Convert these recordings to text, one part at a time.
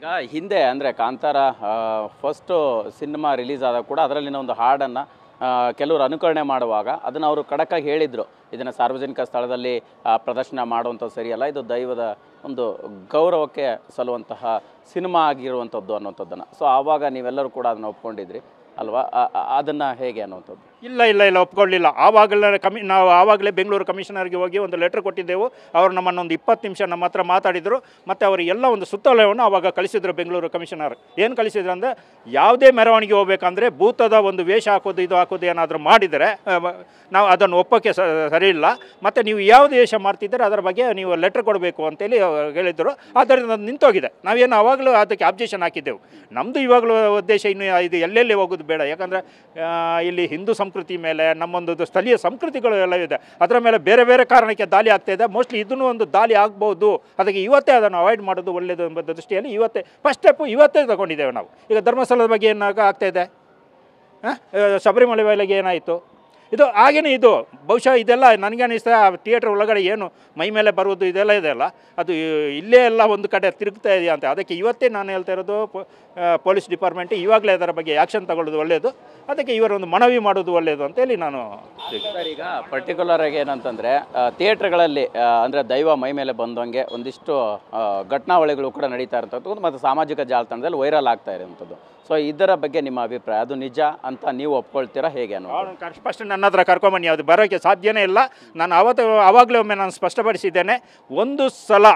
ಈಗ ಹಿಂದೆ ಅಂದರೆ ಕಾಂತಾರ ಫಸ್ಟು ಸಿನಿಮಾ ರಿಲೀಸ್ ಆದಾಗ ಕೂಡ ಅದರಲ್ಲಿನ ಒಂದು ಹಾಡನ್ನು ಕೆಲವರು ಅನುಕರಣೆ ಮಾಡುವಾಗ ಅದನ್ನು ಅವರು ಖಡಕ್ಕಾಗಿ ಹೇಳಿದರು, ಇದನ್ನು ಸಾರ್ವಜನಿಕ ಸ್ಥಳದಲ್ಲಿ ಪ್ರದರ್ಶನ ಮಾಡುವಂಥದ್ದು ಸರಿಯಲ್ಲ, ಇದು ದೈವದ ಒಂದು ಗೌರವಕ್ಕೆ ಸಲ್ಲುವಂತಹ ಸಿನಿಮಾ ಆಗಿರುವಂಥದ್ದು ಅನ್ನುವಂಥದ್ದನ್ನು. ಸೊ ಆವಾಗ ನೀವೆಲ್ಲರೂ ಕೂಡ ಅದನ್ನು ಒಪ್ಕೊಂಡಿದ್ರಿ ಅಲ್ವಾ? ಅದನ್ನು ಹೇಗೆ ಅನ್ನುವಂಥದ್ದು? ಇಲ್ಲ ಒಪ್ಕೊಳ್ಳಿಲ್ಲ. ಆವಾಗಲೇ ನಾವು ಆವಾಗಲೇ ಬೆಂಗಳೂರು ಕಮಿಷನರ್ಗೆ ಹೋಗಿ ಒಂದು ಲೆಟ್ರ್ ಕೊಟ್ಟಿದ್ದೆವು. ಅವರು ನಮ್ಮನ್ನೊಂದು 20 ನಿಮಿಷ ನಮ್ಮ ಹತ್ರ ಮಾತಾಡಿದರು. ಮತ್ತು ಅವರು ಎಲ್ಲ ಒಂದು ಸುತ್ತೋಲೆಯನ್ನು ಆವಾಗ ಕಳಿಸಿದ್ರು ಬೆಂಗಳೂರು ಕಮಿಷನರ್. ಏನು ಕಳಿಸಿದ್ರು ಅಂದರೆ, ಯಾವುದೇ ಮೆರವಣಿಗೆ ಹೋಗ್ಬೇಕಂದ್ರೆ ಭೂತದ ಒಂದು ವೇಷ ಹಾಕೋದು ಇದು ಹಾಕೋದು ಏನಾದರೂ ಮಾಡಿದರೆ ನಾವು ಅದನ್ನು ಒಪ್ಪೋಕ್ಕೆ ಸರಿ ಇಲ್ಲ. ಮತ್ತು ನೀವು ಯಾವ ವೇಷ ಮಾಡ್ತಿದ್ದೀರ ಅದರ ಬಗ್ಗೆ ನೀವು ಲೆಟ್ರ್ ಕೊಡಬೇಕು ಅಂತೇಳಿ ಹೇಳಿದರು. ಆದ್ದರಿಂದ ಅದು ನಿಂತೋಗಿದೆ. ನಾವೇನು ಆವಾಗಲೂ ಅದಕ್ಕೆ ಅಬ್ಜೆಕ್ಷನ್ ಹಾಕಿದ್ದೆವು. ನಮ್ಮದು ಇವಾಗಲೂ ಉದ್ದೇಶ ಇನ್ನು ಇದು ಎಲ್ಲೆಲ್ಲಿ ಹೋಗೋದು ಬೇಡ. ಯಾಕಂದರೆ ಇಲ್ಲಿ ಹಿಂದೂ ಸಂಸ್ಕೃತಿ ಮೇಲೆ ನಮ್ಮೊಂದು ಸ್ಥಳೀಯ ಸಂಸ್ಕೃತಿಗಳು ಎಲ್ಲ ಇದೆ, ಅದರ ಮೇಲೆ ಬೇರೆ ಬೇರೆ ಕಾರಣಕ್ಕೆ ದಾಳಿ ಆಗ್ತಾಯಿದೆ. ಮೋಸ್ಟ್ಲಿ ಇದನ್ನು ಒಂದು ದಾಳಿ ಆಗ್ಬೋದು. ಅದಕ್ಕೆ ಇವತ್ತೇ ಅದನ್ನು ಅವಾಯ್ಡ್ ಮಾಡೋದು ಒಳ್ಳೆಯದು ಎಂಬ ದೃಷ್ಟಿಯಲ್ಲಿ ಇವತ್ತೇ ಫಸ್ಟ್ ಸ್ಟೆಪ್ಪು ಇವತ್ತೇ ತಗೊಂಡಿದ್ದೇವೆ ನಾವು. ಈಗ ಧರ್ಮಸ್ಥಳದ ಬಗ್ಗೆ ಏನಾಗ ಆಗ್ತಾಯಿದೆ, ಶಬರಿಮಲೆ ವೇಳೆಗೆ ಏನಾಯಿತು, ಇದು ಹಾಗೇನೇ ಇದು ಬಹುಶಃ ಇದೆಲ್ಲ ನನಗೆ ಅನಿಸ್ತಾ ಥಿಯೇಟ್ರ್ ಒಳಗಡೆ ಏನು ಮೈ ಮೇಲೆ ಬರುವುದು ಇದೆಲ್ಲ ಇದೆಯಲ್ಲ, ಅದು ಇಲ್ಲೇ ಎಲ್ಲ ಒಂದು ಕಡೆ ತಿರುಗ್ತಾ ಇದೆಯಾ ಅಂತ. ಅದಕ್ಕೆ ಇವತ್ತೇ ನಾನು ಹೇಳ್ತಾ ಇರೋದು, ಪೊಲೀಸ್ ಡಿಪಾರ್ಟ್ಮೆಂಟ್ ಇವಾಗಲೇ ಅದರ ಬಗ್ಗೆ ಆ್ಯಕ್ಷನ್ ತಗೊಳ್ಳೋದು ಒಳ್ಳೆಯದು. ಅದಕ್ಕೆ ಇವರೊಂದು ಮನವಿ ಮಾಡೋದು ಒಳ್ಳೆಯದು ಅಂತೇಳಿ ನಾನು. ಸರ್, ಈಗ ಪರ್ಟಿಕ್ಯುಲರ್ ಆಗಿ ಏನಂತಂದರೆ ಥಿಯೇಟ್ರ್ಗಳಲ್ಲಿ ಅಂದರೆ ದೈವ ಮೈ ಮೇಲೆ ಬಂದಂಗೆ ಒಂದಿಷ್ಟು ಘಟನಾವಳಿಗಳು ಕೂಡ ನಡೀತಾ ಇರೋಂಥದ್ದು ಮತ್ತು ಸಾಮಾಜಿಕ ಜಾಲತಾಣದಲ್ಲಿ ವೈರಲ್ ಆಗ್ತಾ ಇರೋಂಥದ್ದು. ಸೊ ಇದರ ಬಗ್ಗೆ ನಿಮ್ಮ ಅಭಿಪ್ರಾಯ, ಅದು ನಿಜ ಅಂತ ನೀವು ಒಪ್ಕೊಳ್ತೀರಾ ಹೇಗೆ ಅನ್ನೋದು? ಫಸ್ಟ್ ನನ್ನ ಹತ್ರ ಕರ್ಕೊಂಬನ್ನಿ, ಅದು ಬರೋಕ್ಕೆ ಸಾಧ್ಯನೇ ಇಲ್ಲ. ನಾನು ಆವಾಗಲೇ ಒಮ್ಮೆ ನಾನು ಸ್ಪಷ್ಟಪಡಿಸಿದ್ದೇನೆ, ಒಂದು ಸಲ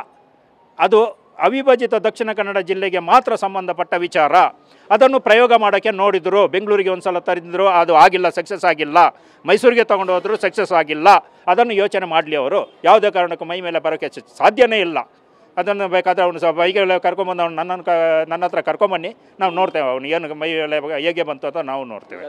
ಅದು ಅವಿಭಜಿತ ದಕ್ಷಿಣ ಕನ್ನಡ ಜಿಲ್ಲೆಗೆ ಮಾತ್ರ ಸಂಬಂಧಪಟ್ಟ ವಿಚಾರ. ಅದನ್ನು ಪ್ರಯೋಗ ಮಾಡೋಕ್ಕೆ ನೋಡಿದರು, ಬೆಂಗಳೂರಿಗೆ ಒಂದು ಸಲ ತರಿದ್ರು, ಅದು ಆಗಿಲ್ಲ, ಸಕ್ಸಸ್ ಆಗಿಲ್ಲ. ಮೈಸೂರಿಗೆ ತೊಗೊಂಡು ಹೋದ್ರು, ಸಕ್ಸಸ್ ಆಗಿಲ್ಲ. ಅದನ್ನು ಯೋಚನೆ ಮಾಡಲಿ ಅವರು. ಯಾವುದೇ ಕಾರಣಕ್ಕೂ ಮೈ ಮೇಲೆ ಬರೋಕ್ಕೆ ಸಾಧ್ಯನೇ ಇಲ್ಲ. ಅದನ್ನು ಬೇಕಾದರೆ ಅವನು ಬೈಗೆಲ್ಲ ಕರ್ಕೊಂಬಂದು ಅವ್ನು ನನ್ನ ಹತ್ರ ಕರ್ಕೊಂಬನ್ನಿ, ನಾವು ನೋಡ್ತೇವೆ ಅವನು ಏನು ಮೈ ಹೇಗೆ ಬಂತು ಅಂತ ನಾವು ನೋಡ್ತೇವೆ.